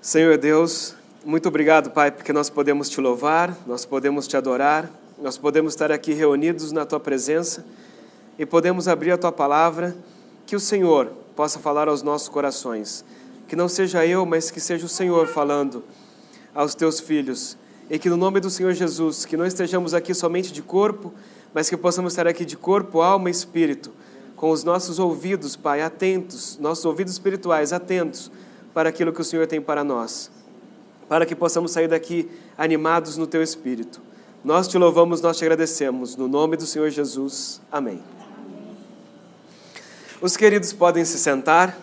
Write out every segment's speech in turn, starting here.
Senhor Deus, muito obrigado, Pai, porque nós podemos te louvar, nós podemos te adorar, nós podemos estar aqui reunidos na Tua presença e podemos abrir a Tua palavra, que o Senhor possa falar aos nossos corações. Que não seja eu, mas que seja o Senhor falando aos Teus filhos. E que no nome do Senhor Jesus, que não estejamos aqui somente de corpo, mas que possamos estar aqui de corpo, alma e espírito, com os nossos ouvidos, Pai, atentos, nossos ouvidos espirituais atentos para aquilo que o Senhor tem para nós, para que possamos sair daqui animados no Teu Espírito. Nós te louvamos, nós te agradecemos, no nome do Senhor Jesus. Amém. Os queridos podem se sentar.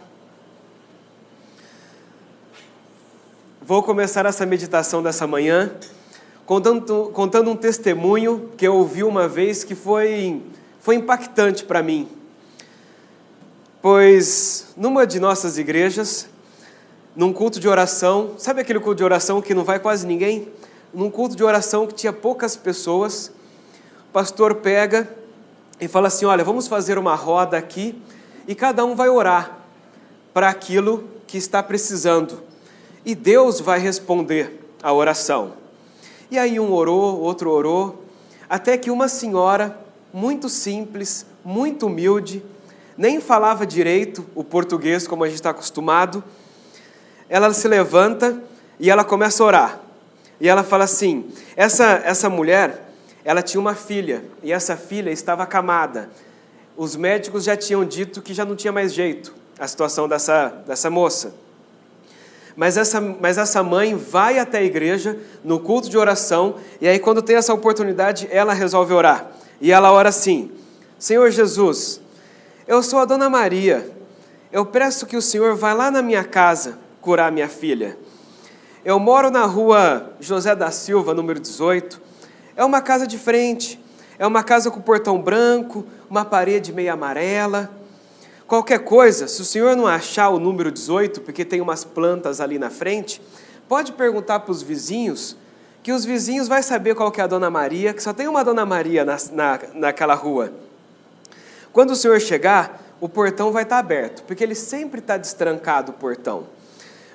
Vou começar essa meditação dessa manhã contando um testemunho que eu ouvi uma vez que foi impactante para mim. Pois numa de nossas igrejas, num culto de oração, sabe aquele culto de oração que não vai quase ninguém? Num culto de oração que tinha poucas pessoas, o pastor pega e fala assim, olha, vamos fazer uma roda aqui e cada um vai orar para aquilo que está precisando. E Deus vai responder a oração. E aí um orou, outro orou, até que uma senhora, muito simples, muito humilde, nem falava direito o português como a gente está acostumado, ela se levanta e ela começa a orar. E ela fala assim, essa mulher, ela tinha uma filha, e essa filha estava acamada. Os médicos já tinham dito que já não tinha mais jeito a situação dessa moça. Mas essa mãe vai até a igreja, no culto de oração, e aí quando tem essa oportunidade, ela resolve orar. E ela ora assim, Senhor Jesus, eu sou a Dona Maria, eu peço que o Senhor vá lá na minha casa curar minha filha. Eu moro na rua José da Silva, número 18, é uma casa de frente, é uma casa com portão branco, uma parede meio amarela. Qualquer coisa, se o senhor não achar o número 18, porque tem umas plantas ali na frente, pode perguntar para os vizinhos, que os vizinhos vão saber qual que é a Dona Maria, que só tem uma Dona Maria naquela rua. Quando o senhor chegar, o portão vai estar aberto, porque ele sempre está destrancado, o portão.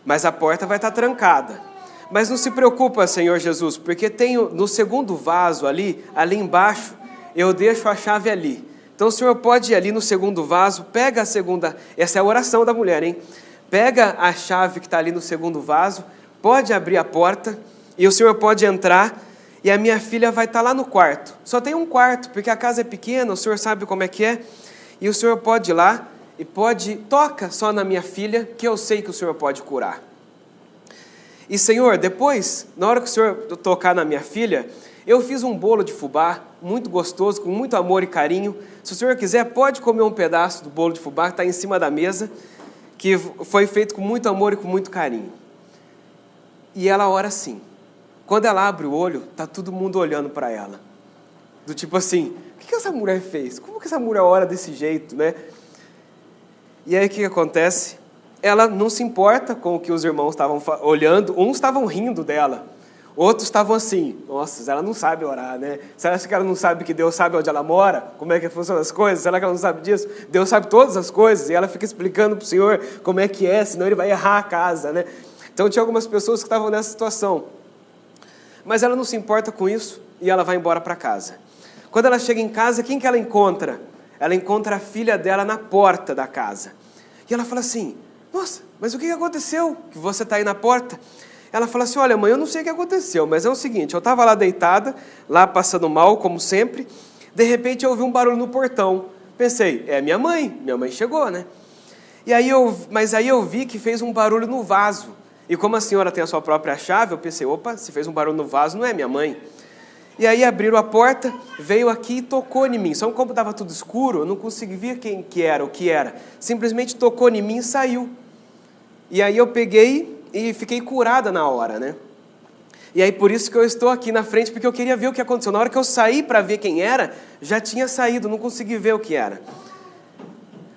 Mas a porta vai estar trancada. Mas não se preocupa, Senhor Jesus, porque tem no segundo vaso ali embaixo, eu deixo a chave ali. Então o senhor pode ir ali no segundo vaso, pega a segunda, essa é a oração da mulher, hein? Pega a chave que está ali no segundo vaso, pode abrir a porta, e o senhor pode entrar, e a minha filha vai estar lá no quarto. Só tem um quarto, porque a casa é pequena, o senhor sabe como é que é, e o senhor pode ir lá, e toca só na minha filha, que eu sei que o Senhor pode curar. E Senhor, depois, na hora que o Senhor tocar na minha filha, eu fiz um bolo de fubá, muito gostoso, com muito amor e carinho. Se o Senhor quiser, pode comer um pedaço do bolo de fubá, que está em cima da mesa, que foi feito com muito amor e com muito carinho. E ela ora assim. Quando ela abre o olho, está todo mundo olhando para ela. Do tipo assim, o que essa mulher fez? Como que essa mulher ora desse jeito, né? E aí o que acontece? Ela não se importa com o que os irmãos estavam olhando, uns estavam rindo dela, outros estavam assim, nossa, ela não sabe orar, né? Você acha que ela não sabe que Deus sabe onde ela mora? Como é que funcionam as coisas? Será que ela não sabe disso? Deus sabe todas as coisas, e ela fica explicando para o Senhor como é que é, senão ele vai errar a casa, né? Então tinha algumas pessoas que estavam nessa situação, mas ela não se importa com isso, e ela vai embora para casa. Quando ela chega em casa, quem que ela encontra? Ela encontra a filha dela na porta da casa. E ela fala assim, nossa, mas o que aconteceu que você está aí na porta? Ela fala assim, olha mãe, eu não sei o que aconteceu, mas é o seguinte, eu estava lá deitada, lá passando mal, como sempre, de repente eu ouvi um barulho no portão. Pensei, é minha mãe chegou, né? E aí mas aí eu vi que fez um barulho no vaso. E como a senhora tem a sua própria chave, eu pensei, opa, se fez um barulho no vaso, não é minha mãe. E aí abriram a porta, veio aqui e tocou em mim. Só como estava tudo escuro, eu não consegui ver quem que era, o que era. Simplesmente tocou em mim e saiu. E aí eu peguei e fiquei curada na hora, né? E aí por isso que eu estou aqui na frente, porque eu queria ver o que aconteceu. Na hora que eu saí para ver quem era, já tinha saído, não consegui ver o que era.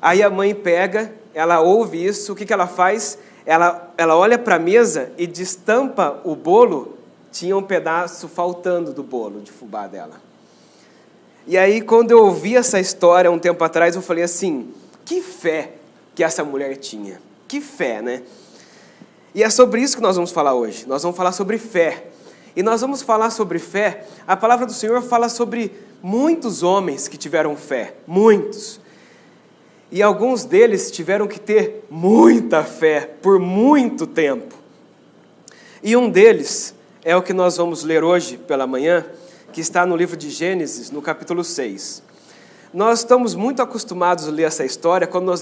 Aí a mãe pega, ela ouve isso, o que ela faz? Ela olha para a mesa e destampa o bolo. Tinha um pedaço faltando do bolo de fubá dela. E aí, quando eu ouvi essa história um tempo atrás, eu falei assim, que fé que essa mulher tinha. Que fé, né? E é sobre isso que nós vamos falar hoje. Nós vamos falar sobre fé. E nós vamos falar sobre fé. A palavra do Senhor fala sobre muitos homens que tiveram fé. Muitos. E alguns deles tiveram que ter muita fé por muito tempo. E um deles é o que nós vamos ler hoje pela manhã, que está no livro de Gênesis, no capítulo 6. Nós estamos muito acostumados a ler essa história quando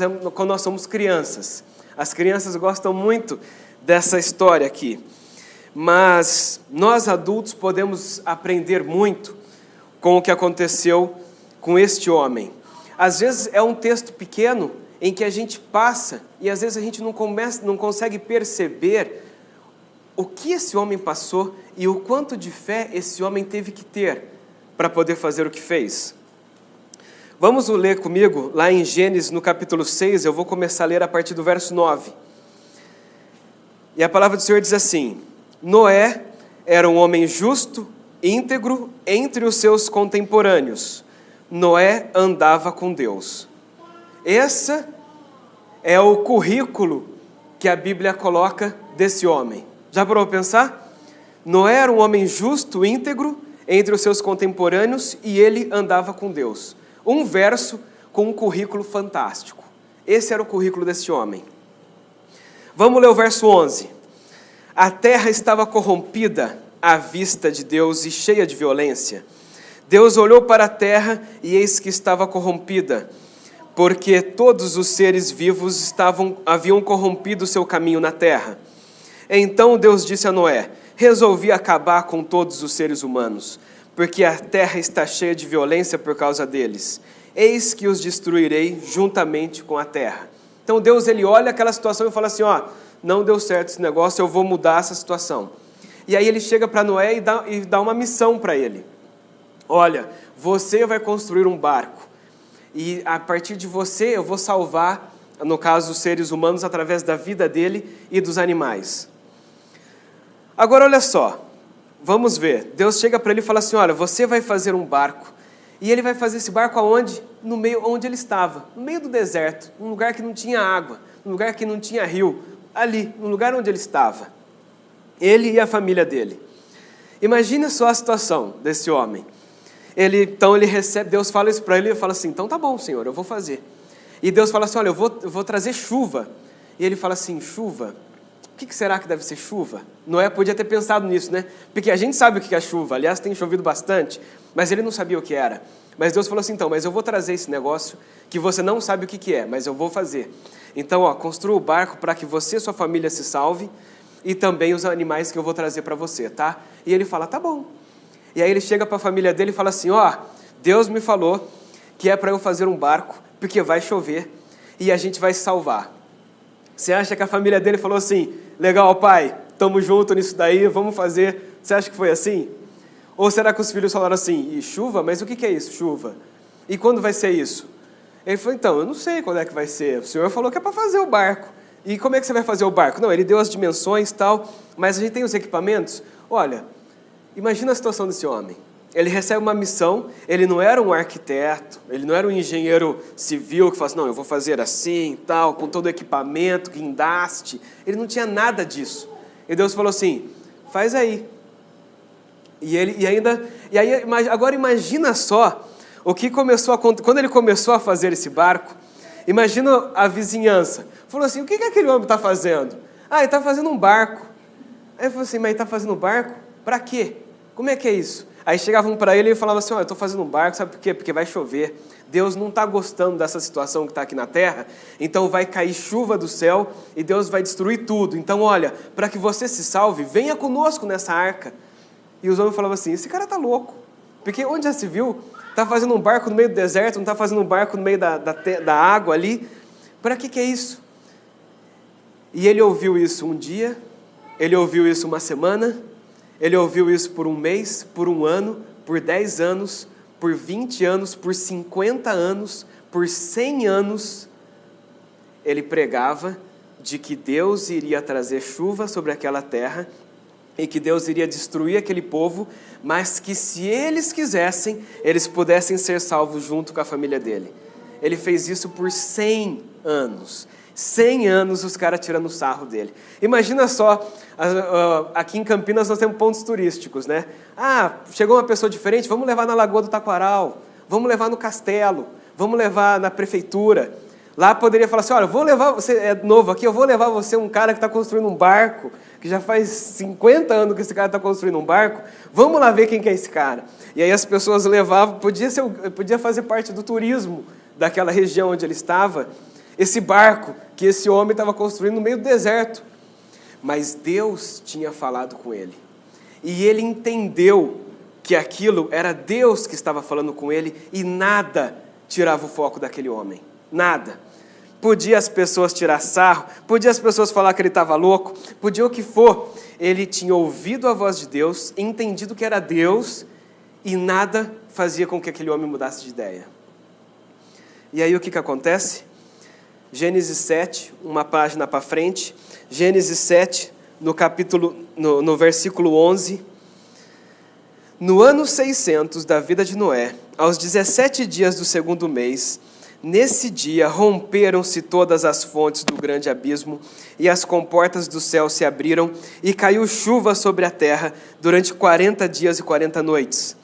nós somos crianças. As crianças gostam muito dessa história aqui. Mas nós adultos podemos aprender muito com o que aconteceu com este homem. Às vezes é um texto pequeno em que a gente passa e às vezes a gente não consegue perceber o que esse homem passou e o quanto de fé esse homem teve que ter para poder fazer o que fez. Vamos ler comigo lá em Gênesis, no capítulo 6, eu vou começar a ler a partir do verso 9. E a palavra do Senhor diz assim: Noé era um homem justo, íntegro entre os seus contemporâneos. Noé andava com Deus. Esse é o currículo que a Bíblia coloca desse homem. Já parou para pensar? Noé era um homem justo, íntegro entre os seus contemporâneos e ele andava com Deus. Um verso com um currículo fantástico. Esse era o currículo desse homem. Vamos ler o verso 11. A terra estava corrompida à vista de Deus e cheia de violência. Deus olhou para a terra e eis que estava corrompida, porque todos os seres vivos haviam corrompido o seu caminho na terra. Então Deus disse a Noé: resolvi acabar com todos os seres humanos, porque a terra está cheia de violência por causa deles. Eis que os destruirei juntamente com a terra. Então Deus, ele olha aquela situação e fala assim: não deu certo esse negócio, eu vou mudar essa situação. E aí ele chega para Noé e dá uma missão para ele. Olha, você vai construir um barco, e a partir de você eu vou salvar, no caso, os seres humanos através da vida dele e dos animais. Agora olha só, vamos ver, Deus chega para ele e fala assim: olha, você vai fazer um barco, e ele vai fazer esse barco aonde? No meio onde ele estava, no meio do deserto, num lugar que não tinha água, num lugar que não tinha rio, ali, no lugar onde ele estava, ele e a família dele. Imagina só a situação desse homem. Então ele recebe, Deus fala isso para ele e fala assim: então tá bom, Senhor, eu vou fazer. E Deus fala assim: olha, eu vou trazer chuva. E ele fala assim: chuva? O que será que deve ser chuva? Noé podia ter pensado nisso, né? Porque a gente sabe o que é chuva, aliás, tem chovido bastante, mas ele não sabia o que era. Mas Deus falou assim: então, mas eu vou trazer esse negócio que você não sabe o que é, mas eu vou fazer. Então, construa o barco para que você e sua família se salve e também os animais que eu vou trazer para você, tá? E ele fala: tá bom. E aí ele chega para a família dele e fala assim: Deus me falou que é para eu fazer um barco, porque vai chover e a gente vai se salvar. Você acha que a família dele falou assim: legal, pai, estamos juntos nisso daí, vamos fazer? Você acha que foi assim? Ou será que os filhos falaram assim: e chuva? Mas o que é isso, chuva? E quando vai ser isso? Ele falou: então, eu não sei quando é que vai ser. O Senhor falou que é para fazer o barco. E como é que você vai fazer o barco? Não, ele deu as dimensões e tal, mas a gente tem os equipamentos. Olha, imagina a situação desse homem. Ele recebe uma missão, ele não era um arquiteto, ele não era um engenheiro civil que fala assim: não, eu vou fazer assim, tal, com todo o equipamento, guindaste. Ele não tinha nada disso. E Deus falou assim: faz aí. Agora imagina só o que começou a acontecer. Quando ele começou a fazer esse barco, imagina a vizinhança. Falou assim: o que aquele homem está fazendo? Ele está fazendo um barco. Aí ele falou assim: mas ele está fazendo um barco? Para quê? Como é que é isso? Aí chegavam para ele e falavam assim: eu estou fazendo um barco, sabe por quê? Porque vai chover. Deus não está gostando dessa situação que está aqui na terra, então vai cair chuva do céu e Deus vai destruir tudo. Então, olha, para que você se salve, venha conosco nessa arca. E os homens falavam assim: esse cara está louco. Porque onde já se viu? Está fazendo um barco no meio do deserto, não está fazendo um barco no meio da água ali. Para que é isso? E ele ouviu isso um dia, ele ouviu isso uma semana, ele ouviu isso por um mês, por um ano, por 10 anos, por 20 anos, por 50 anos, por 100 anos. Ele pregava de que Deus iria trazer chuva sobre aquela terra e que Deus iria destruir aquele povo, mas que se eles quisessem, eles pudessem ser salvos junto com a família dele. Ele fez isso por 100 anos. 100 anos os caras tirando sarro dele. Imagina só, aqui em Campinas nós temos pontos turísticos, né? Ah, chegou uma pessoa diferente, vamos levar na Lagoa do Taquaral, vamos levar no Castelo, vamos levar na prefeitura. Lá poderia falar assim, olha, eu vou levar você, é novo aqui, eu vou levar você um cara que está construindo um barco, que já faz 50 anos que esse cara está construindo um barco, vamos lá ver quem que é esse cara. E aí as pessoas levavam, podia fazer parte do turismo daquela região onde ele estava, esse barco que esse homem estava construindo no meio do deserto. Mas Deus tinha falado com ele. E ele entendeu que aquilo era Deus que estava falando com ele e nada tirava o foco daquele homem. Nada. Podia as pessoas tirar sarro, podia as pessoas falar que ele estava louco, podia o que for. Ele tinha ouvido a voz de Deus, entendido que era Deus e nada fazia com que aquele homem mudasse de ideia. E aí o que acontece? Gênesis 7, uma página para frente, Gênesis 7, no versículo 11. No ano 600 da vida de Noé, aos 17 dias do segundo mês, nesse dia romperam-se todas as fontes do grande abismo, e as comportas do céu se abriram, e caiu chuva sobre a terra durante 40 dias e 40 noites.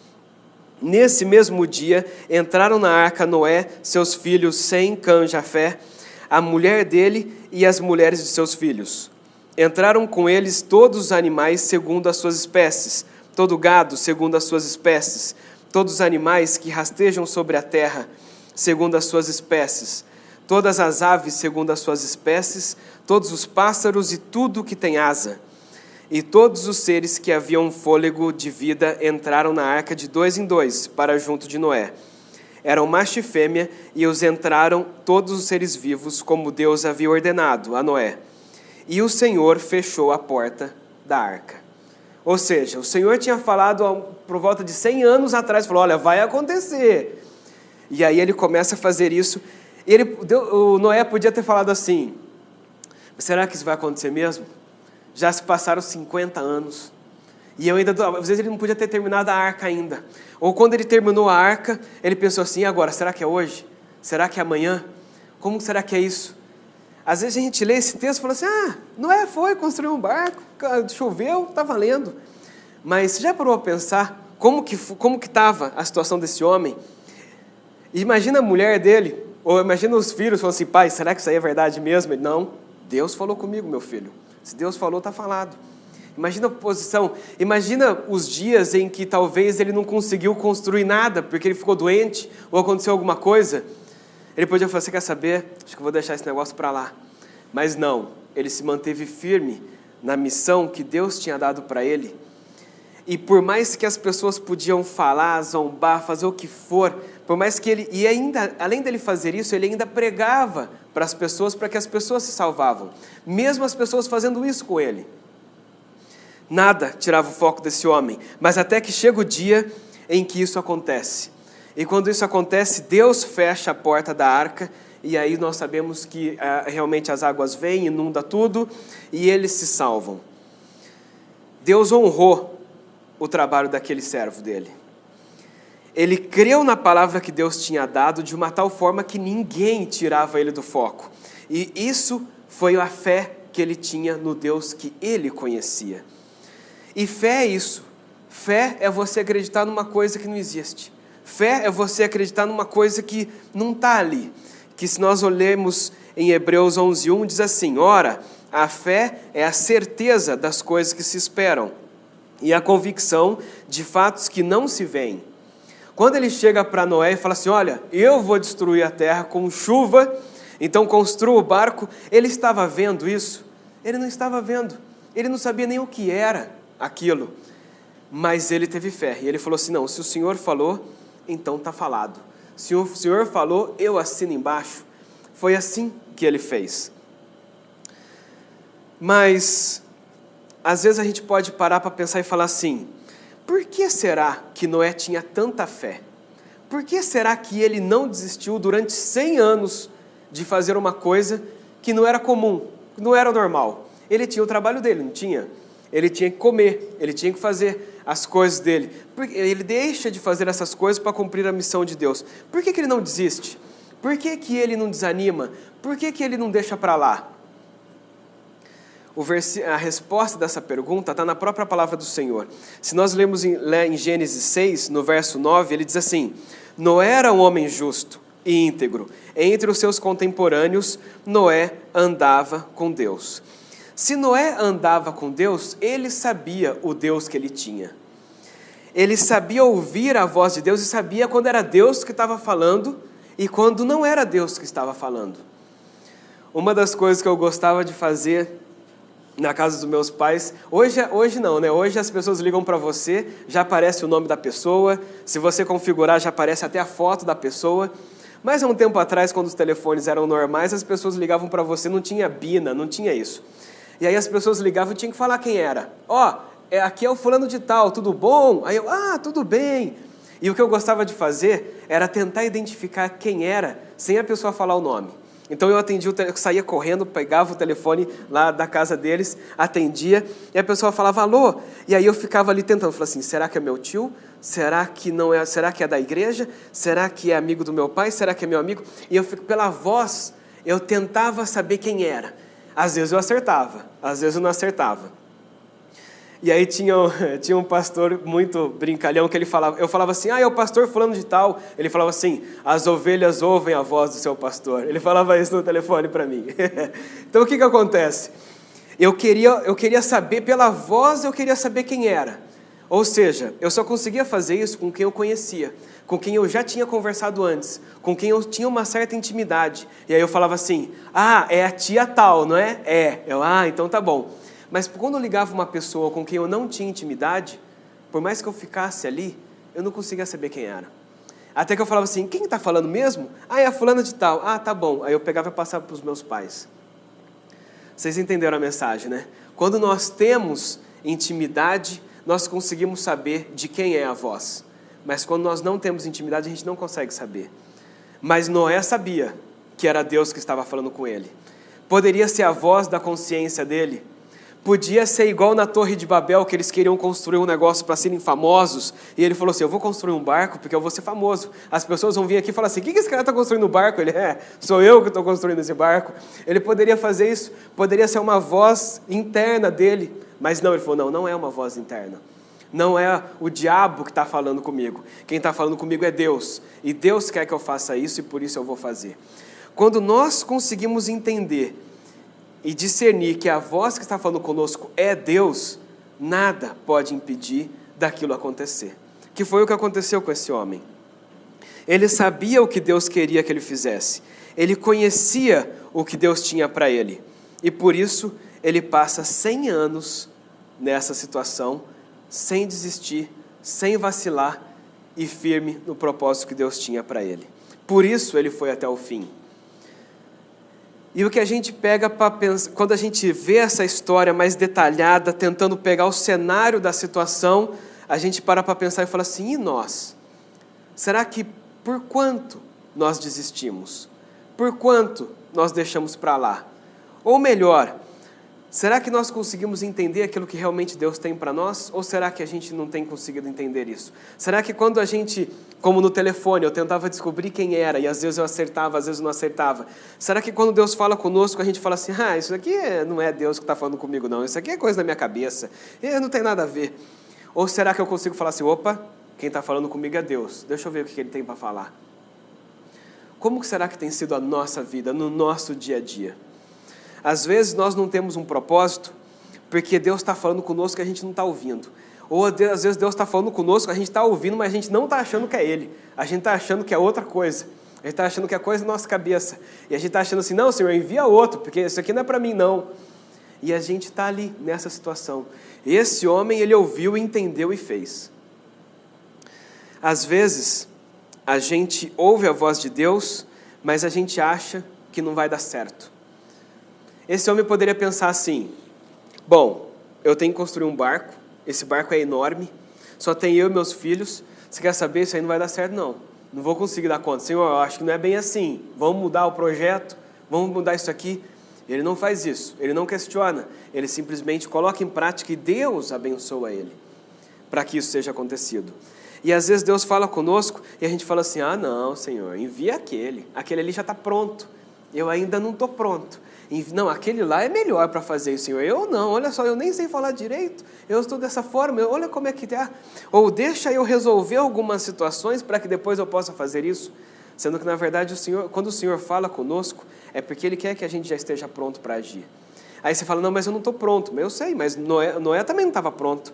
Nesse mesmo dia, entraram na arca Noé, seus filhos Sem, Cã, Jafé, a mulher dele e as mulheres de seus filhos. Entraram com eles todos os animais segundo as suas espécies, todo gado segundo as suas espécies, todos os animais que rastejam sobre a terra segundo as suas espécies, todas as aves segundo as suas espécies, todos os pássaros e tudo que tem asa. E todos os seres que haviam fôlego de vida entraram na arca de 2 em 2 para junto de Noé. Eram macho e fêmea, e os entraram todos os seres vivos, como Deus havia ordenado a Noé. E o Senhor fechou a porta da arca. Ou seja, o Senhor tinha falado por volta de 100 anos atrás, falou, olha, vai acontecer. E aí ele começa a fazer isso. O Noé podia ter falado assim, será que isso vai acontecer mesmo? Já se passaram 50 anos. E eu ainda, às vezes ele não podia ter terminado a arca ainda. Ou quando ele terminou a arca, ele pensou assim, agora, será que é hoje? Será que é amanhã? Como será que é isso? Às vezes a gente lê esse texto e fala assim, Noé foi, construiu um barco, choveu, está valendo. Mas você já parou a pensar como que estava a situação desse homem? Imagina a mulher dele, ou imagina os filhos falando assim, pai, será que isso aí é verdade mesmo? Ele, não, Deus falou comigo, meu filho. Se Deus falou, está falado. Imagina a posição, imagina os dias em que talvez ele não conseguiu construir nada, porque ele ficou doente, ou aconteceu alguma coisa. Ele podia falar, você quer saber? Acho que eu vou deixar esse negócio para lá. Mas não, ele se manteve firme na missão que Deus tinha dado para ele. E por mais que as pessoas podiam falar, zombar, fazer o que for, por mais que ele, e ainda, além dele fazer isso, ele ainda pregava para as pessoas, para que as pessoas se salvavam. Mesmo as pessoas fazendo isso com ele. Nada tirava o foco desse homem, mas até que chega o dia em que isso acontece. E quando isso acontece, Deus fecha a porta da arca, e aí nós sabemos que realmente as águas vêm, inunda tudo, e eles se salvam. Deus honrou o trabalho daquele servo dele. Ele creu na palavra que Deus tinha dado de uma tal forma que ninguém tirava ele do foco. E isso foi a fé que ele tinha no Deus que ele conhecia. E fé é isso. Fé é você acreditar numa coisa que não existe. Fé é você acreditar numa coisa que não está ali. Que se nós olharmos em Hebreus 11:1, diz assim, ora, a fé é a certeza das coisas que se esperam e a convicção de fatos que não se veem. Quando ele chega para Noé e fala assim, olha, eu vou destruir a terra com chuva, então construa o barco, ele estava vendo isso? Ele não estava vendo. Ele não sabia nem o que era aquilo. Mas ele teve fé. E ele falou assim, não, se o Senhor falou, então está falado. Se o Senhor falou, eu assino embaixo. Foi assim que ele fez. Mas, às vezes a gente pode parar para pensar e falar assim, por que será que Noé tinha tanta fé? Por que será que ele não desistiu durante 100 anos de fazer uma coisa que não era comum, não era normal? Ele tinha o trabalho dele, não tinha? Ele tinha que comer, ele tinha que fazer as coisas dele. Ele deixa de fazer essas coisas para cumprir a missão de Deus. Por que ele não desiste? Por que que ele não desanima? Por que que ele não deixa para lá? A resposta dessa pergunta está na própria palavra do Senhor. Se nós lemos em Gênesis 6, no verso 9, ele diz assim: Noé era um homem justo e íntegro. Entre os seus contemporâneos, Noé andava com Deus. Se Noé andava com Deus, ele sabia o Deus que ele tinha. Ele sabia ouvir a voz de Deus e sabia quando era Deus que estava falando e quando não era Deus que estava falando. Uma das coisas que eu gostava de fazer na casa dos meus pais, hoje não, né? Hoje as pessoas ligam para você, já aparece o nome da pessoa, se você configurar já aparece até a foto da pessoa. Mas há um tempo atrás, quando os telefones eram normais, as pessoas ligavam para você, não tinha Bina, não tinha isso. E aí as pessoas ligavam e tinham que falar quem era. Aqui é o fulano de tal, tudo bom? Aí eu, tudo bem. E o que eu gostava de fazer era tentar identificar quem era, sem a pessoa falar o nome. Então eu eu saía correndo, pegava o telefone lá da casa deles, atendia, e a pessoa falava, alô? E aí eu ficava ali tentando, falava assim, será que é meu tio? Será que não é? Será que é da igreja? Será que é amigo do meu pai? Será que é meu amigo? E pela voz, eu tentava saber quem era. Às vezes eu acertava, às vezes eu não acertava. E aí tinha um pastor muito brincalhão que eu falava assim, é o pastor fulano de tal. Ele falava assim, as ovelhas ouvem a voz do seu pastor. Ele falava isso no telefone para mim. Então o que acontece? Eu queria saber pela voz, eu queria saber quem era. Ou seja, eu só conseguia fazer isso com quem eu conhecia, com quem eu já tinha conversado antes, com quem eu tinha uma certa intimidade. E aí eu falava assim, é a tia tal, não é? Então tá bom. Mas quando eu ligava uma pessoa com quem eu não tinha intimidade, por mais que eu ficasse ali, eu não conseguia saber quem era. Até que eu falava assim, quem está falando mesmo? É a fulana de tal. Tá bom. Aí eu pegava e passava para os meus pais. Vocês entenderam a mensagem, né? Quando nós temos intimidade, nós conseguimos saber de quem é a voz. Mas quando nós não temos intimidade, a gente não consegue saber. Mas Noé sabia que era Deus que estava falando com ele. Poderia ser a voz da consciência dele. Podia ser igual na Torre de Babel, que eles queriam construir um negócio para serem famosos. E ele falou assim, eu vou construir um barco porque eu vou ser famoso. As pessoas vão vir aqui e falar assim, o que esse cara está construindo no barco? Ele, sou eu que estou construindo esse barco. Ele poderia fazer isso, poderia ser uma voz interna dele. Mas não, ele falou, não é uma voz interna. Não é o diabo que está falando comigo. Quem está falando comigo é Deus. E Deus quer que eu faça isso e por isso eu vou fazer. Quando nós conseguimos entender e discernir que a voz que está falando conosco é Deus, nada pode impedir daquilo acontecer. Que foi o que aconteceu com esse homem. Ele sabia o que Deus queria que ele fizesse. Ele conhecia o que Deus tinha para ele. E por isso, ele passa 100 anos nessa situação, sem desistir, sem vacilar e firme no propósito que Deus tinha para ele. Por isso, ele foi até o fim. E o que a gente pega para pensar, quando a gente vê essa história mais detalhada, tentando pegar o cenário da situação, a gente para pensar e fala assim, e nós? Será que por quanto nós desistimos? Por quanto nós deixamos para lá? Ou melhor, será que nós conseguimos entender aquilo que realmente Deus tem para nós? Ou será que a gente não tem conseguido entender isso? Será que quando a gente, como no telefone, eu tentava descobrir quem era, e às vezes eu acertava, às vezes eu não acertava. Será que quando Deus fala conosco, a gente fala assim, isso aqui não é Deus que está falando comigo não, isso aqui é coisa da minha cabeça, não tem nada a ver. Ou será que eu consigo falar assim, opa, quem está falando comigo é Deus, deixa eu ver o que ele tem para falar. Como será que tem sido a nossa vida, no nosso dia a dia? Às vezes nós não temos um propósito, porque Deus está falando conosco que a gente não está ouvindo. Ou às vezes Deus está falando conosco, a gente está ouvindo, mas a gente não está achando que é Ele. A gente está achando que é outra coisa. A gente está achando que é coisa da nossa cabeça. E a gente está achando assim, não, Senhor, envia outro, porque isso aqui não é para mim, não. E a gente está ali, nessa situação. Esse homem, ele ouviu, entendeu e fez. Às vezes, a gente ouve a voz de Deus, mas a gente acha que não vai dar certo. Esse homem poderia pensar assim, bom, eu tenho que construir um barco, esse barco é enorme, só tem eu e meus filhos, você quer saber, isso aí não vai dar certo não vou conseguir dar conta, Senhor, eu acho que não é bem assim, vamos mudar o projeto, vamos mudar isso aqui. Ele não faz isso, ele não questiona, ele simplesmente coloca em prática e Deus abençoa ele, para que isso seja acontecido. E às vezes Deus fala conosco e a gente fala assim, ah não, Senhor, envia aquele ali já está pronto, eu ainda não estou pronto. Não, aquele lá é melhor para fazer isso, Senhor. Eu não, olha só, eu nem sei falar direito, eu estou dessa forma, olha como é que é. Ou deixa eu resolver algumas situações para que depois eu possa fazer isso. Sendo que, na verdade, quando o Senhor fala conosco, é porque Ele quer que a gente já esteja pronto para agir. Aí você fala, não, mas eu não estou pronto. Eu sei, mas Noé também não estava pronto.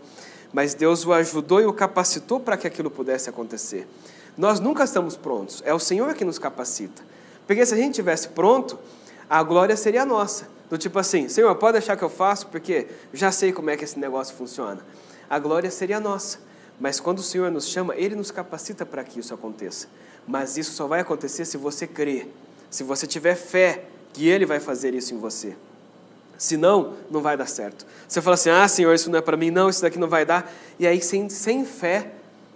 Mas Deus o ajudou e o capacitou para que aquilo pudesse acontecer. Nós nunca estamos prontos, é o Senhor que nos capacita. Porque se a gente estivesse pronto, a glória seria nossa. Do tipo assim, Senhor, pode deixar que eu faço, porque já sei como é que esse negócio funciona. A glória seria nossa. Mas quando o Senhor nos chama, Ele nos capacita para que isso aconteça. Mas isso só vai acontecer se você crer, se você tiver fé que Ele vai fazer isso em você. Senão, não vai dar certo. Você fala assim, ah, Senhor, isso não é para mim, não, isso daqui não vai dar. E aí, sem fé,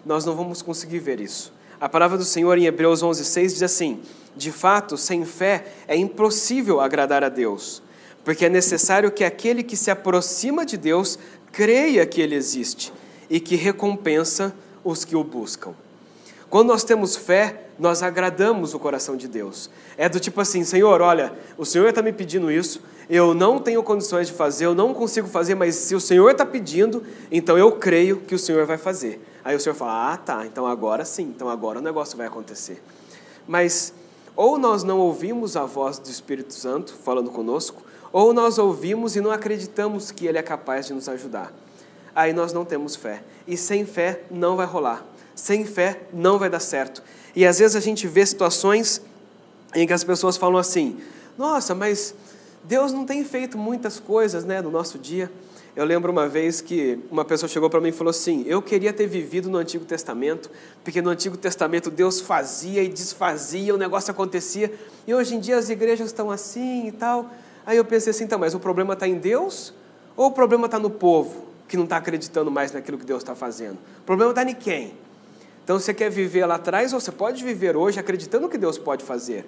nós não vamos conseguir ver isso. A palavra do Senhor em Hebreus 11:6 diz assim, de fato, sem fé é impossível agradar a Deus, porque é necessário que aquele que se aproxima de Deus creia que Ele existe e que recompensa os que o buscam. Quando nós temos fé, nós agradamos o coração de Deus. É do tipo assim, Senhor, olha, o Senhor está me pedindo isso, eu não tenho condições de fazer, eu não consigo fazer, mas se o Senhor está pedindo, então eu creio que o Senhor vai fazer. Aí o Senhor fala, ah, tá, então agora sim, então agora o negócio vai acontecer. Mas ou nós não ouvimos a voz do Espírito Santo falando conosco, ou nós ouvimos e não acreditamos que Ele é capaz de nos ajudar. Aí nós não temos fé. E sem fé não vai rolar. Sem fé não vai dar certo. E às vezes a gente vê situações em que as pessoas falam assim, nossa, mas Deus não tem feito muitas coisas, né, no nosso dia. Eu lembro uma vez que uma pessoa chegou para mim e falou assim, eu queria ter vivido no Antigo Testamento, porque no Antigo Testamento Deus fazia e desfazia, o negócio acontecia, e hoje em dia as igrejas estão assim e tal. Aí eu pensei assim, então, mas o problema está em Deus ou o problema está no povo, que não está acreditando mais naquilo que Deus está fazendo? O problema está em quem? Então você quer viver lá atrás ou você pode viver hoje acreditando que Deus pode fazer?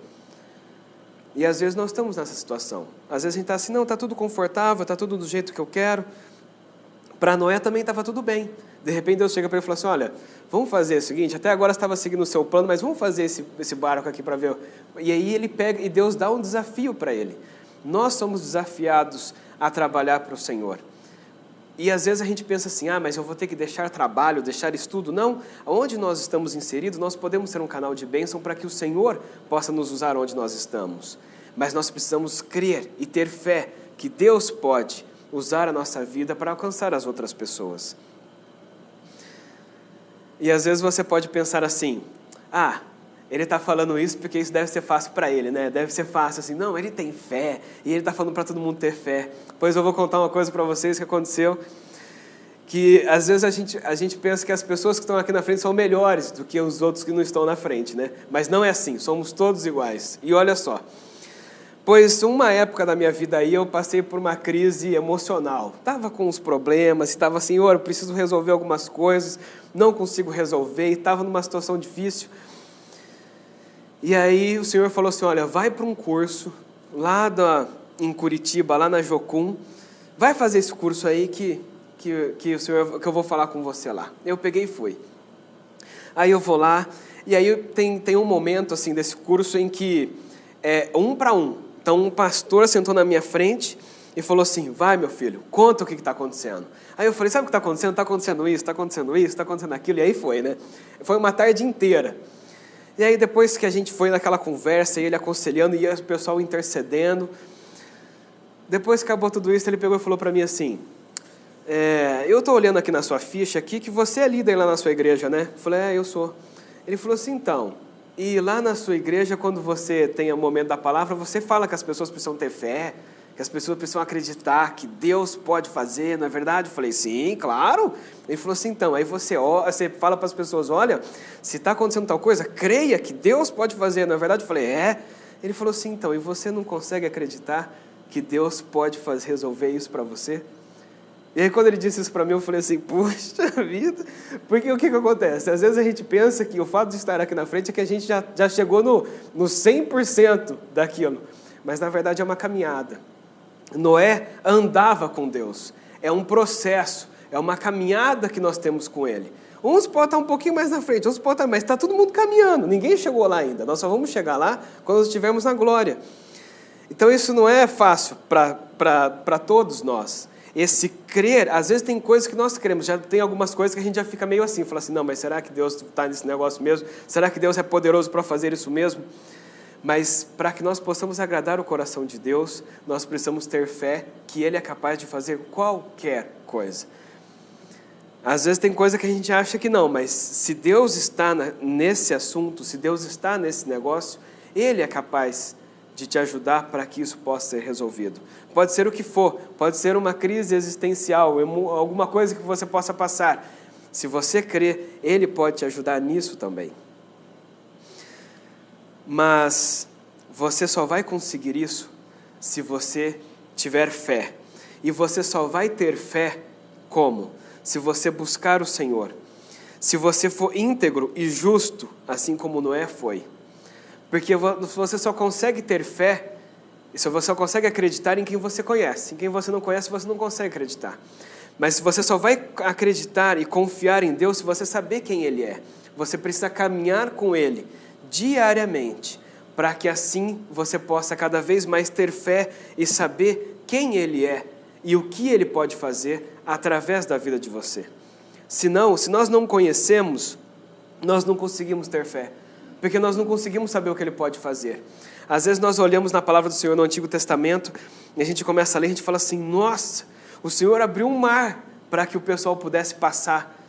E às vezes nós estamos nessa situação. Às vezes a gente está assim, não, está tudo confortável, está tudo do jeito que eu quero. Para Noé também estava tudo bem. De repente Deus chega para ele e fala assim, olha, vamos fazer o seguinte, até agora você estava seguindo o seu plano, mas vamos fazer esse barco aqui para ver. E aí ele pega, e Deus dá um desafio para ele. Nós somos desafiados a trabalhar para o Senhor. E às vezes a gente pensa assim, ah, mas eu vou ter que deixar trabalho, deixar estudo. Não, onde nós estamos inseridos, nós podemos ser um canal de bênção para que o Senhor possa nos usar onde nós estamos. Mas nós precisamos crer e ter fé que Deus pode usar a nossa vida para alcançar as outras pessoas. E às vezes você pode pensar assim, ah, ele está falando isso porque isso deve ser fácil para ele, né? Deve ser fácil assim, não, ele tem fé e ele está falando para todo mundo ter fé. Pois eu vou contar uma coisa para vocês que aconteceu, que às vezes a gente pensa que as pessoas que estão aqui na frente são melhores do que os outros que não estão na frente, né? Mas não é assim, somos todos iguais. E olha só, pois uma época da minha vida aí eu passei por uma crise emocional. Estava com uns problemas, estava assim, eu preciso resolver algumas coisas, não consigo resolver, estava numa situação difícil. E aí o Senhor falou assim, olha, vai para um curso lá em Curitiba, lá na Jocum, vai fazer esse curso aí que eu vou falar com você lá. Eu peguei e fui. Aí eu vou lá, e aí tem um momento assim desse curso em que é 1 para 1. Então um pastor sentou na minha frente e falou assim, vai meu filho, conta o que está acontecendo. Aí eu falei, sabe o que está acontecendo? Está acontecendo isso, está acontecendo isso, está acontecendo aquilo. E aí foi, né? Foi uma tarde inteira. E aí depois que a gente foi naquela conversa, ele aconselhando e o pessoal intercedendo, depois que acabou tudo isso, ele pegou e falou para mim assim, eu estou olhando aqui na sua ficha aqui que você é líder lá na sua igreja, né? Eu falei, eu sou. Ele falou assim, então, e lá na sua igreja, quando você tem o momento da palavra, você fala que as pessoas precisam ter fé, que as pessoas precisam acreditar que Deus pode fazer, não é verdade? Eu falei, sim, claro. Ele falou assim, então, aí você fala para as pessoas, olha, se está acontecendo tal coisa, creia que Deus pode fazer, não é verdade? Eu falei, é. Ele falou assim, então, e você não consegue acreditar que Deus pode resolver isso para você? E aí quando ele disse isso para mim, eu falei assim, puxa vida, porque o que acontece? Às vezes a gente pensa que o fato de estar aqui na frente é que a gente já chegou no 100% daquilo, mas na verdade é uma caminhada. Noé andava com Deus, é um processo, é uma caminhada que nós temos com Ele. Uns podem estar um pouquinho mais na frente, outros podem estar, mas está todo mundo caminhando, ninguém chegou lá ainda. Nós só vamos chegar lá quando estivermos na glória. Então isso não é fácil para todos nós. Esse crer, às vezes tem coisas que nós cremos, já tem algumas coisas que a gente já fica meio assim, fala assim, não, mas será que Deus está nesse negócio mesmo? Será que Deus é poderoso para fazer isso mesmo? Mas para que nós possamos agradar o coração de Deus, nós precisamos ter fé que Ele é capaz de fazer qualquer coisa. Às vezes tem coisa que a gente acha que não, mas se Deus está nesse assunto, se Deus está nesse negócio, Ele é capaz de te ajudar para que isso possa ser resolvido. Pode ser o que for, pode ser uma crise existencial, alguma coisa que você possa passar. Se você crer, Ele pode te ajudar nisso também. Mas você só vai conseguir isso se você tiver fé. E você só vai ter fé como? Se você buscar o Senhor. Se você for íntegro e justo, assim como Noé foi. Porque você só consegue ter fé, você só consegue acreditar em quem você conhece. Em quem você não conhece, você não consegue acreditar. Mas você só vai acreditar e confiar em Deus se você saber quem Ele é. Você precisa caminhar com Ele diariamente, para que assim você possa cada vez mais ter fé e saber quem Ele é e o que Ele pode fazer através da vida de você. Senão, se nós não conhecemos, nós não conseguimos ter fé. Porque nós não conseguimos saber o que Ele pode fazer. Às vezes nós olhamos na palavra do Senhor no Antigo Testamento, e a gente começa a ler, a gente fala assim, nossa, o Senhor abriu um mar para que o pessoal pudesse passar.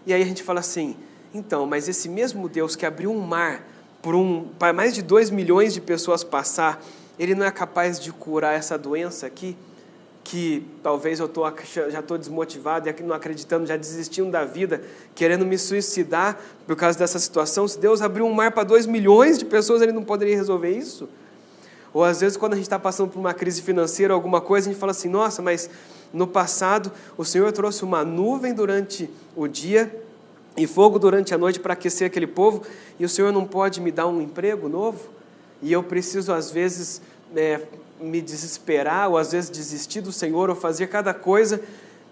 E aí a gente fala assim, então, mas esse mesmo Deus que abriu um mar para mais de 2 milhões de pessoas passar, Ele não é capaz de curar essa doença aqui? Que talvez eu já estou desmotivado e aqui não acreditando, já desistindo da vida, querendo me suicidar por causa dessa situação. Se Deus abriu um mar para 2 milhões de pessoas, Ele não poderia resolver isso? Ou às vezes quando a gente está passando por uma crise financeira, alguma coisa, a gente fala assim, nossa, mas no passado o Senhor trouxe uma nuvem durante o dia e fogo durante a noite para aquecer aquele povo, e o Senhor não pode me dar um emprego novo? E eu preciso às vezes me desesperar, ou às vezes desistir do Senhor, ou fazer cada coisa,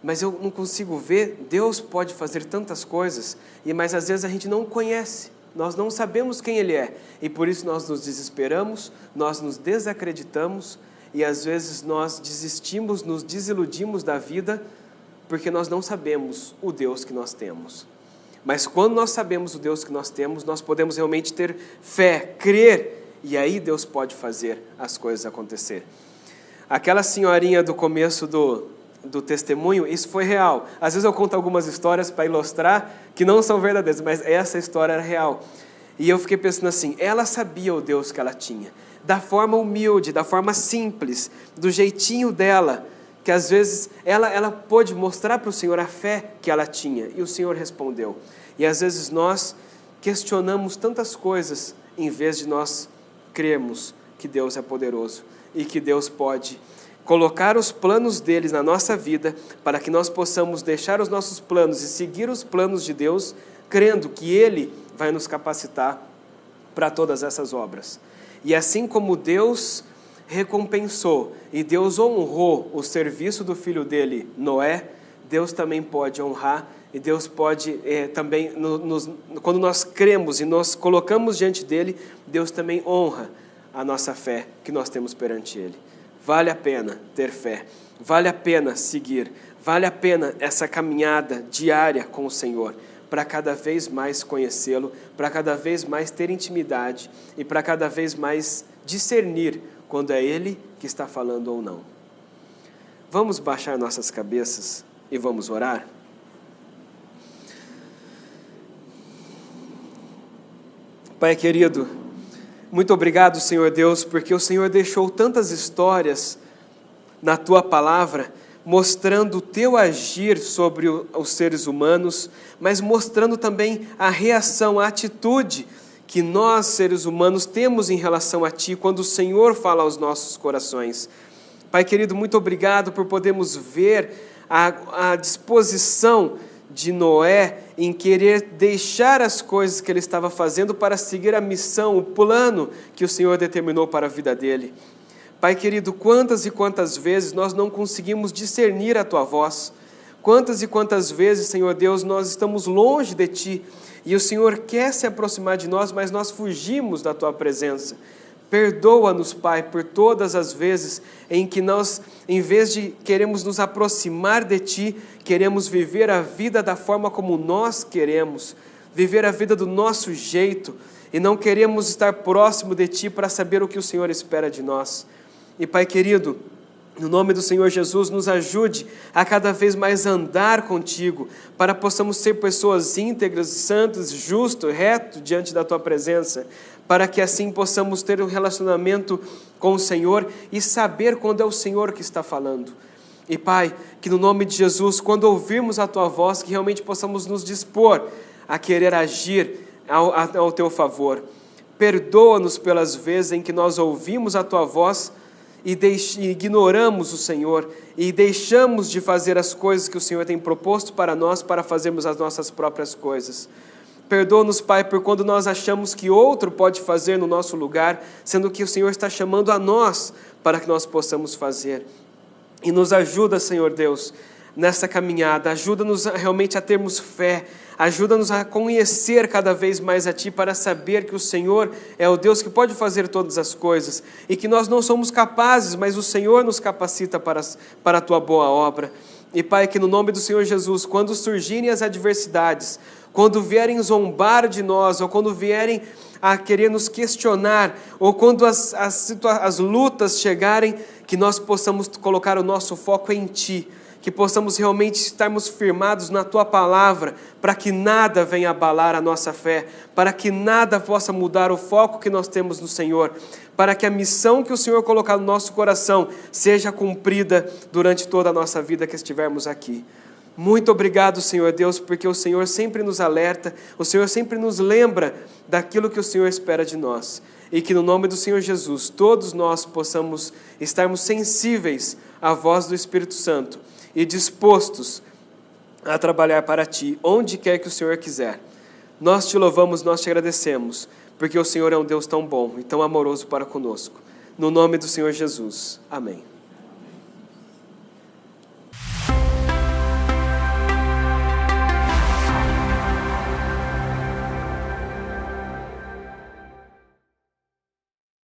mas eu não consigo ver. Deus pode fazer tantas coisas, mas às vezes a gente não conhece, nós não sabemos quem Ele é, e por isso nós nos desesperamos, nós nos desacreditamos, e às vezes nós desistimos, nos desiludimos da vida, porque nós não sabemos o Deus que nós temos. Mas quando nós sabemos o Deus que nós temos, nós podemos realmente ter fé, crer, e aí Deus pode fazer as coisas acontecer. Aquela senhorinha do começo do testemunho, isso foi real. Às vezes eu conto algumas histórias para ilustrar que não são verdadeiras, mas essa história era real. E eu fiquei pensando assim, ela sabia o Deus que ela tinha, da forma humilde, da forma simples, do jeitinho dela, que às vezes ela pôde mostrar para o Senhor a fé que ela tinha, e o Senhor respondeu. E às vezes nós questionamos tantas coisas, em vez de nós cremos que Deus é poderoso e que Deus pode colocar os planos deles na nossa vida para que nós possamos deixar os nossos planos e seguir os planos de Deus, crendo que Ele vai nos capacitar para todas essas obras. E assim como Deus recompensou e Deus honrou o serviço do filho dele, Noé, Deus também pode honrar. E Deus pode também, quando nós cremos e nós colocamos diante dEle, Deus também honra a nossa fé que nós temos perante Ele. Vale a pena ter fé, vale a pena seguir, vale a pena essa caminhada diária com o Senhor, para cada vez mais conhecê-lo, para cada vez mais ter intimidade e para cada vez mais discernir quando é Ele que está falando ou não. Vamos baixar nossas cabeças e vamos orar? Pai querido, muito obrigado, Senhor Deus, porque o Senhor deixou tantas histórias na Tua palavra, mostrando o Teu agir sobre os seres humanos, mas mostrando também a reação, a atitude que nós, seres humanos, temos em relação a Ti, quando o Senhor fala aos nossos corações. Pai querido, muito obrigado por podermos ver a disposição de Noé em querer deixar as coisas que ele estava fazendo para seguir a missão, o plano que o Senhor determinou para a vida dele. Pai querido, quantas e quantas vezes nós não conseguimos discernir a Tua voz, Quantas e quantas vezes, Senhor Deus, nós estamos longe de Ti e o Senhor quer se aproximar de nós, mas nós fugimos da Tua presença. Perdoa-nos, Pai, por todas as vezes em que nós, em vez de queremos nos aproximar de Ti, queremos viver a vida da forma como nós queremos, viver a vida do nosso jeito, e não queremos estar próximo de Ti para saber o que o Senhor espera de nós. E Pai querido, no nome do Senhor Jesus, nos ajude a cada vez mais andar contigo, para possamos ser pessoas íntegras, santas, justas, reto diante da Tua presença, para que assim possamos ter um relacionamento com o Senhor e saber quando é o Senhor que está falando. E Pai, que no nome de Jesus, quando ouvirmos a Tua voz, que realmente possamos nos dispor a querer agir ao Teu favor. Perdoa-nos pelas vezes em que nós ouvimos a Tua voz e ignoramos o Senhor e deixamos de fazer as coisas que o Senhor tem proposto para nós, para fazermos as nossas próprias coisas. Perdoa-nos, Pai, por quando nós achamos que outro pode fazer no nosso lugar, sendo que o Senhor está chamando a nós para que nós possamos fazer. E nos ajuda, Senhor Deus, nessa caminhada, ajuda-nos realmente a termos fé, ajuda-nos a conhecer cada vez mais a Ti, para saber que o Senhor é o Deus que pode fazer todas as coisas, e que nós não somos capazes, mas o Senhor nos capacita para a Tua boa obra. E Pai, que no nome do Senhor Jesus, quando surgirem as adversidades, quando vierem zombar de nós, ou quando vierem a querer nos questionar, ou quando as lutas chegarem, que nós possamos colocar o nosso foco em Ti, que possamos realmente estarmos firmados na Tua palavra, para que nada venha abalar a nossa fé, para que nada possa mudar o foco que nós temos no Senhor, para que a missão que o Senhor colocar no nosso coração seja cumprida durante toda a nossa vida que estivermos aqui. Muito obrigado, Senhor Deus, porque o Senhor sempre nos alerta, o Senhor sempre nos lembra daquilo que o Senhor espera de nós. E que no nome do Senhor Jesus, todos nós possamos estarmos sensíveis à voz do Espírito Santo e dispostos a trabalhar para Ti, onde quer que o Senhor quiser. Nós Te louvamos, nós Te agradecemos, porque o Senhor é um Deus tão bom e tão amoroso para conosco. No nome do Senhor Jesus. Amém.